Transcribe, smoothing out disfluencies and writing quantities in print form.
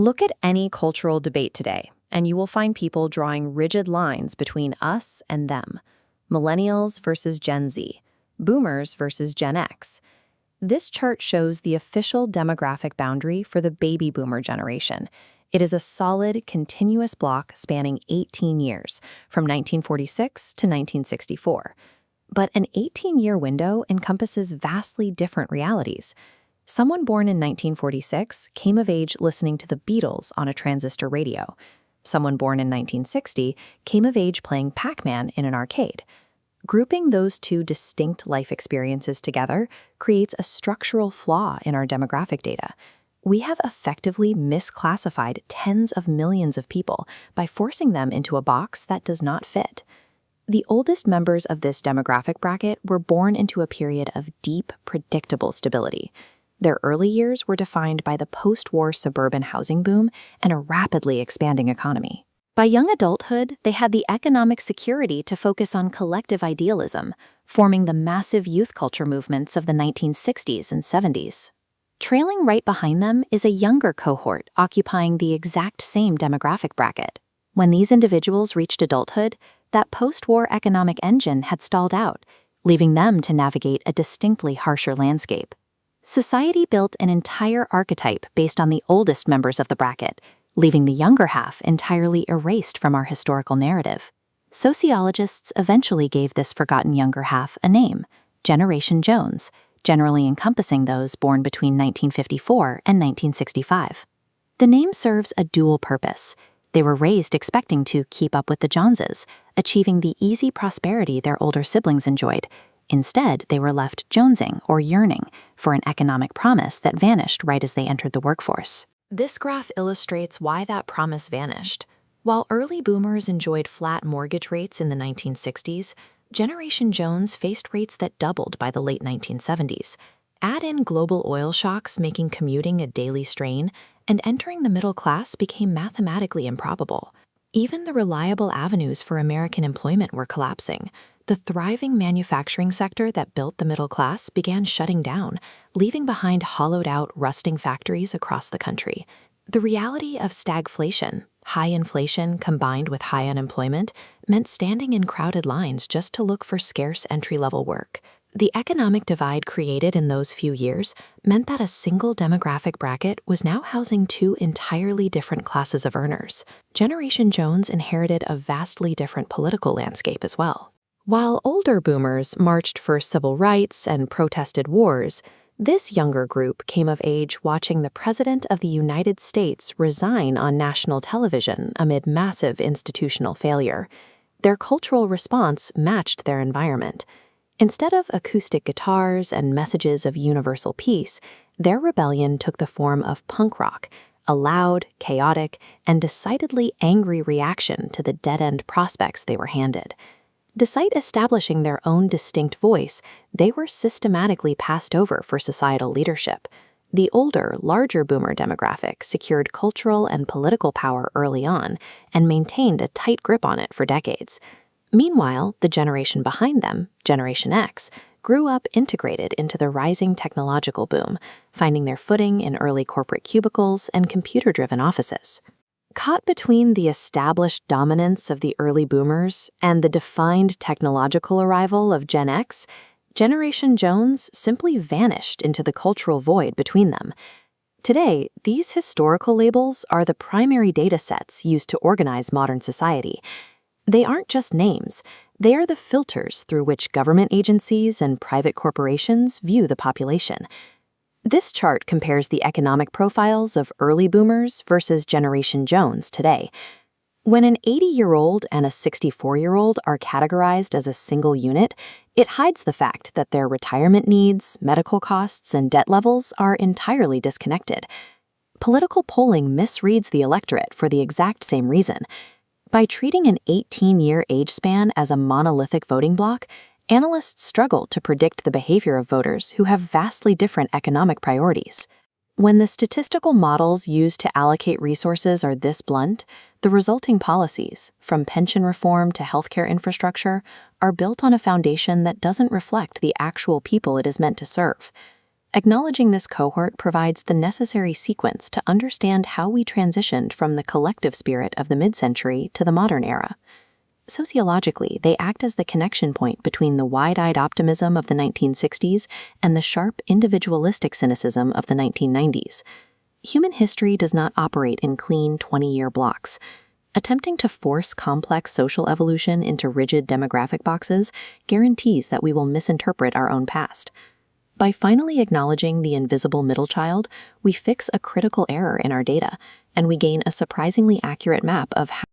Look at any cultural debate today, and you will find people drawing rigid lines between us and them. Millennials versus Gen Z, Boomers versus Gen X. This chart shows the official demographic boundary for the baby boomer generation. It is a solid, continuous block spanning 18 years, from 1946 to 1964. But an 18-year window encompasses vastly different realities. Someone born in 1946 came of age listening to the Beatles on a transistor radio. Someone born in 1960 came of age playing Pac-Man in an arcade. Grouping those two distinct life experiences together creates a structural flaw in our demographic data. We have effectively misclassified tens of millions of people by forcing them into a box that does not fit. The oldest members of this demographic bracket were born into a period of deep, predictable stability. Their early years were defined by the post-war suburban housing boom and a rapidly expanding economy. By young adulthood, they had the economic security to focus on collective idealism, forming the massive youth culture movements of the 1960s and 70s. Trailing right behind them is a younger cohort occupying the exact same demographic bracket. When these individuals reached adulthood, that post-war economic engine had stalled out, leaving them to navigate a distinctly harsher landscape. Society built an entire archetype based on the oldest members of the bracket, leaving the younger half entirely erased from our historical narrative. Sociologists eventually gave this forgotten younger half a name, Generation Jones, generally encompassing those born between 1954 and 1965. The name serves a dual purpose. They were raised expecting to keep up with the Joneses, achieving the easy prosperity their older siblings enjoyed. Instead, they were left jonesing or yearning for an economic promise that vanished right as they entered the workforce. This graph illustrates why that promise vanished. While early boomers enjoyed flat mortgage rates in the 1960s, Generation Jones faced rates that doubled by the late 1970s. Add in global oil shocks making commuting a daily strain, and entering the middle class became mathematically improbable. Even the reliable avenues for American employment were collapsing. The thriving manufacturing sector that built the middle class began shutting down, leaving behind hollowed-out, rusting factories across the country. The reality of stagflation, high inflation combined with high unemployment, meant standing in crowded lines just to look for scarce entry-level work. The economic divide created in those few years meant that a single demographic bracket was now housing two entirely different classes of earners. Generation Jones inherited a vastly different political landscape as well. While older boomers marched for civil rights and protested wars, this younger group came of age watching the President of the United States resign on national television amid massive institutional failure. Their cultural response matched their environment. Instead of acoustic guitars and messages of universal peace, their rebellion took the form of punk rock, a loud, chaotic, and decidedly angry reaction to the dead-end prospects they were handed. Despite establishing their own distinct voice, they were systematically passed over for societal leadership. The older, larger boomer demographic secured cultural and political power early on and maintained a tight grip on it for decades. Meanwhile, the generation behind them, Generation X, grew up integrated into the rising technological boom, finding their footing in early corporate cubicles and computer-driven offices. Caught between the established dominance of the early boomers and the defined technological arrival of Gen X, Generation Jones simply vanished into the cultural void between them. Today, these historical labels are the primary data sets used to organize modern society. They aren't just names, they are the filters through which government agencies and private corporations view the population. This chart compares the economic profiles of early boomers versus Generation Jones today. When an 80-year-old and a 64-year-old are categorized as a single unit, it hides the fact that their retirement needs, medical costs, and debt levels are entirely disconnected. Political polling misreads the electorate for the exact same reason. By treating an 18-year age span as a monolithic voting bloc, analysts struggle to predict the behavior of voters who have vastly different economic priorities. When the statistical models used to allocate resources are this blunt, the resulting policies, from pension reform to healthcare infrastructure, are built on a foundation that doesn't reflect the actual people it is meant to serve. Acknowledging this cohort provides the necessary sequence to understand how we transitioned from the collective spirit of the mid-century to the modern era. Sociologically, they act as the connection point between the wide-eyed optimism of the 1960s and the sharp individualistic cynicism of the 1990s. Human history does not operate in clean 20-year blocks. Attempting to force complex social evolution into rigid demographic boxes guarantees that we will misinterpret our own past. By finally acknowledging the invisible middle child, we fix a critical error in our data, and we gain a surprisingly accurate map of how